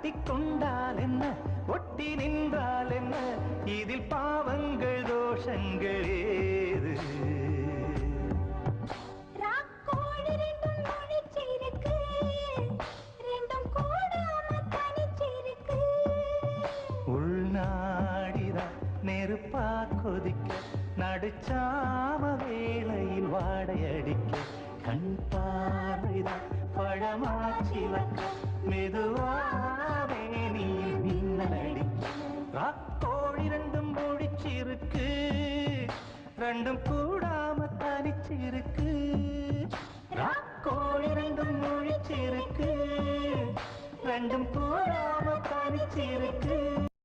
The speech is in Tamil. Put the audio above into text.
கட்டிக்கொண்டால் என்ன, ஒட்டி நின்றால் என்ன, இதில் பாவங்கள் தோஷங்கள் ஏது? உள்நாடிதான் நெருப்பா கொதிக்க, நடுச்சாம வேளையில் வாடையடிக்க, கண் பார்வைதான் பழமாச்சிலக்க, மெதுவாவே நீ மின்னலடிக்க. ராக்கோழி ரெண்டும் முடிச்சிருக்கு, ரெண்டும் கூடாம தனிச்சிருக்கு. ராக்கோழி ரெண்டும் முடிச்சிருக்கு, ரெண்டும் கூடாம தனிச்சிருக்கு.